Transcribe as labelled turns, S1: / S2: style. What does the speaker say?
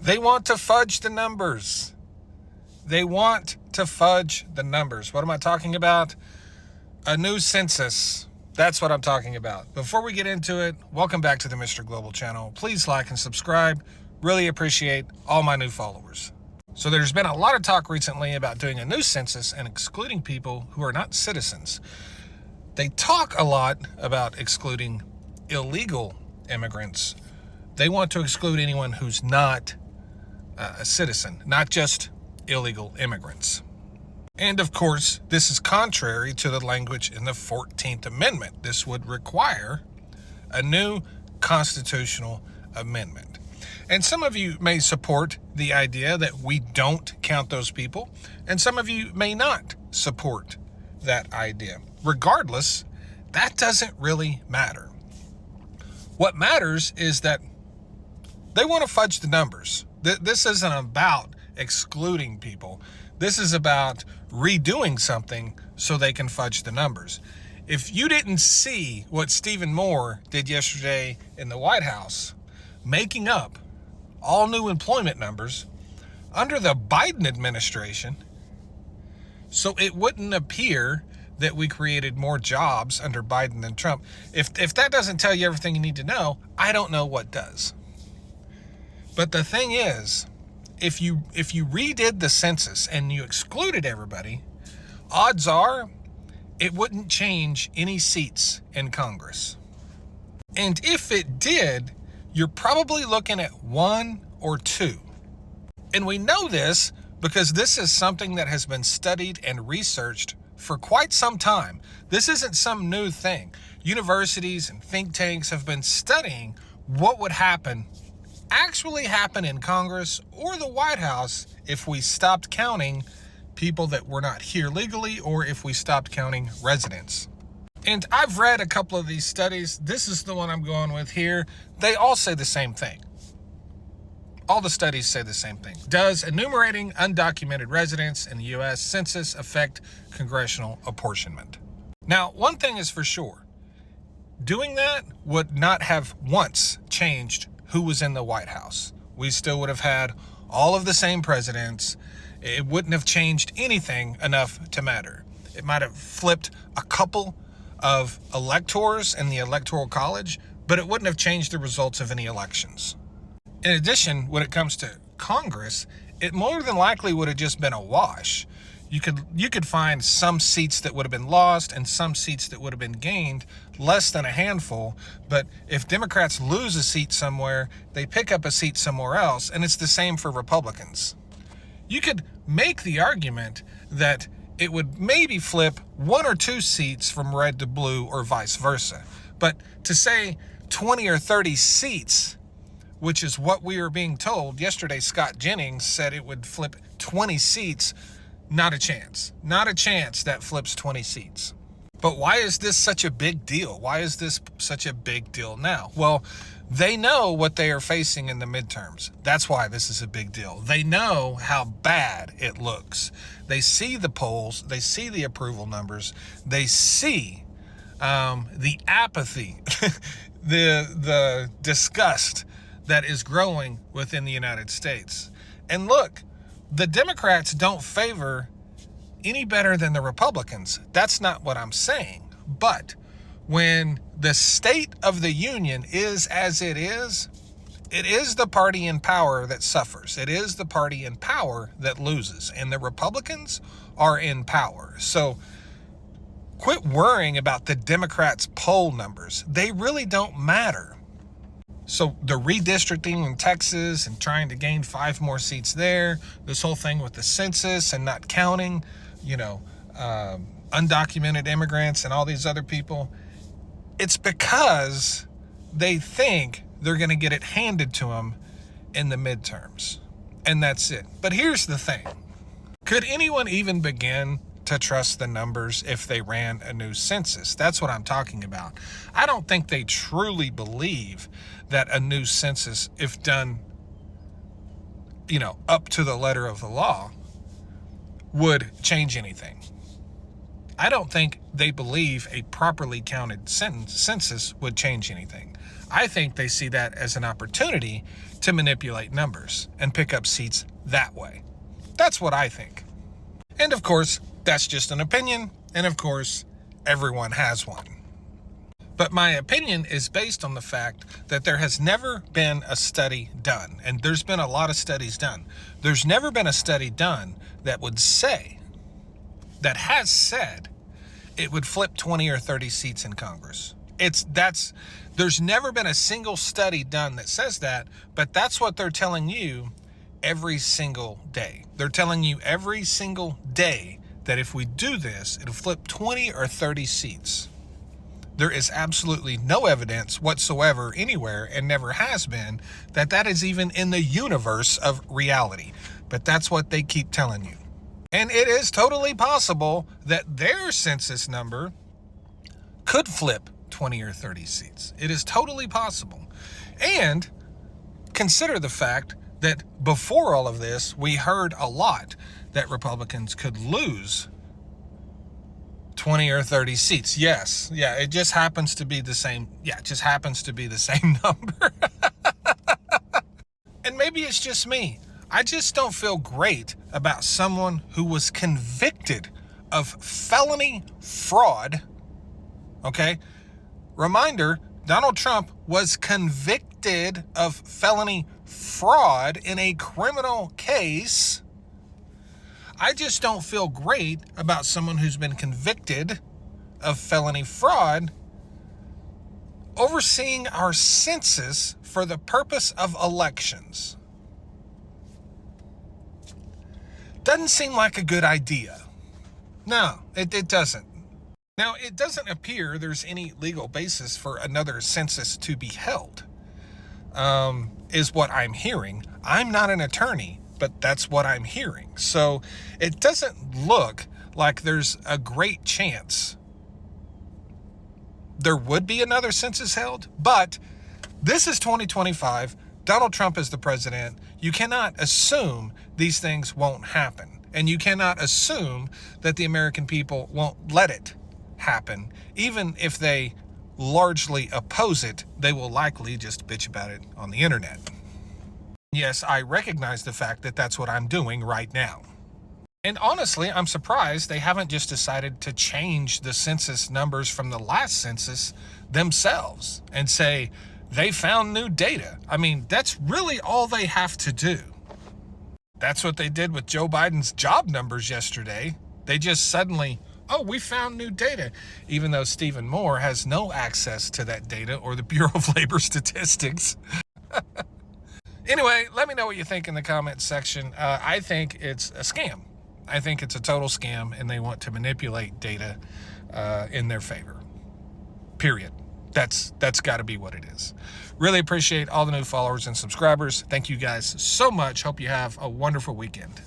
S1: They want to fudge the numbers. They want to fudge the numbers. What am I talking about? A new census. That's what I'm talking about. Before we get into it, welcome back to the Mr. Global channel. Please like and subscribe. Really appreciate all my new followers. So there's been a lot of talk recently about doing a new census and excluding people who are not citizens. They talk a lot about excluding illegal immigrants. They want to exclude anyone who's not a citizen, not just illegal immigrants. And of course, this is contrary to the language in the 14th Amendment. This would require a new constitutional amendment. And some of you may support the idea that we don't count those people, and some of you may not support that idea. Regardless, that doesn't really matter. What matters is that they want to fudge the numbers. This isn't about excluding people. This is about redoing something so they can fudge the numbers. If you didn't see what Stephen Moore did yesterday in the White House, making up all new employment numbers under the Biden administration, so it wouldn't appear that we created more jobs under Biden than Trump. If that doesn't tell you everything you need to know, I don't know what does. But the thing is, if you redid the census and you excluded everybody, odds are it wouldn't change any seats in Congress. And if it did, you're probably looking at 1 or 2. And we know this because this is something that has been studied and researched for quite some time. This isn't some new thing. Universities and think tanks have been studying what would actually happen in Congress or the White House if we stopped counting people that were not here legally, or if we stopped counting residents. And I've read a couple of these studies. This is the one I'm going with here. They all say the same thing. All the studies say the same thing. Does enumerating undocumented residents in the U.S. Census affect congressional apportionment? Now, one thing is for sure. Doing that would not have once changed who was in the White House. We still would have had all of the same presidents. It wouldn't have changed anything enough to matter. It might have flipped a couple of electors in the Electoral College, but it wouldn't have changed the results of any elections. In addition, when it comes to Congress, it more than likely would have just been a wash. You could find some seats that would have been lost and some seats that would have been gained, less than a handful. But if Democrats lose a seat somewhere, they pick up a seat somewhere else, and it's the same for Republicans. You could make the argument that it would maybe flip 1 or 2 seats from red to blue or vice versa. But to say 20 or 30 seats, which is what we were being told yesterday, Scott Jennings said it would flip 20 seats. Not a chance. Not a chance that flips 20 seats. But why is this such a big deal? Why is this such a big deal now? Well, they know what they are facing in the midterms. That's why this is a big deal. They know how bad it looks. They see the polls. They see the approval numbers. They see the apathy, the disgust that is growing within the United States. And look, the Democrats don't favor any better than the Republicans. That's not what I'm saying. But when the state of the union is as it is the party in power that suffers. It is the party in power that loses. And the Republicans are in power. So quit worrying about the Democrats' poll numbers. They really don't matter. So the redistricting in Texas and trying to gain 5 more seats there, this whole thing with the census and not counting, undocumented immigrants and all these other people, it's because they think they're going to get it handed to them in the midterms. And that's it. But here's the thing. Could anyone even begin to trust the numbers if they ran a new census? That's what I'm talking about. I don't think they truly believe that a new census, if done, up to the letter of the law, would change anything. I don't think they believe a properly counted census would change anything. I think they see that as an opportunity to manipulate numbers and pick up seats that way. That's what I think. And of course, that's just an opinion. And of course, everyone has one. But my opinion is based on the fact that there has never been a study done. And there's been a lot of studies done. There's never been a study done that would say, that has said, it would flip 20 or 30 seats in Congress. There's never been a single study done that says that, but that's what they're telling you every single day. They're telling you every single day that if we do this, it'll flip 20 or 30 seats. There is absolutely no evidence whatsoever anywhere, and never has been, that that is even in the universe of reality. But that's what they keep telling you. And it is totally possible that their census number could flip 20 or 30 seats. It is totally possible. And consider the fact that before all of this, we heard a lot that Republicans could lose 20 or 30 seats. Yes. Yeah, it just happens to be the same. Yeah, it just happens to be the same number. And maybe it's just me. I just don't feel great about someone who was convicted of felony fraud. Okay? Reminder, Donald Trump was convicted of felony fraud in a criminal case. I just don't feel great about someone who's been convicted of felony fraud overseeing our census for the purpose of elections. Doesn't seem like a good idea. No, it doesn't. Now, it doesn't appear there's any legal basis for another census to be held, is what I'm hearing. I'm not an attorney, but that's what I'm hearing. So it doesn't look like there's a great chance there would be another census held, but this is 2025. Donald Trump is the president. You cannot assume these things won't happen. And you cannot assume that the American people won't let it happen. Even if they largely oppose it, they will likely just bitch about it on the internet. Yes, I recognize the fact that that's what I'm doing right now. And honestly, I'm surprised they haven't just decided to change the census numbers from the last census themselves and say they found new data. I mean, that's really all they have to do. That's what they did with Joe Biden's job numbers yesterday. They just suddenly, oh, we found new data, even though Stephen Moore has no access to that data or the Bureau of Labor Statistics. Anyway, let me know what you think in the comments section. I think it's a scam. I think it's a total scam, and they want to manipulate data in their favor. Period. That's got to be what it is. Really appreciate all the new followers and subscribers. Thank you guys so much. Hope you have a wonderful weekend.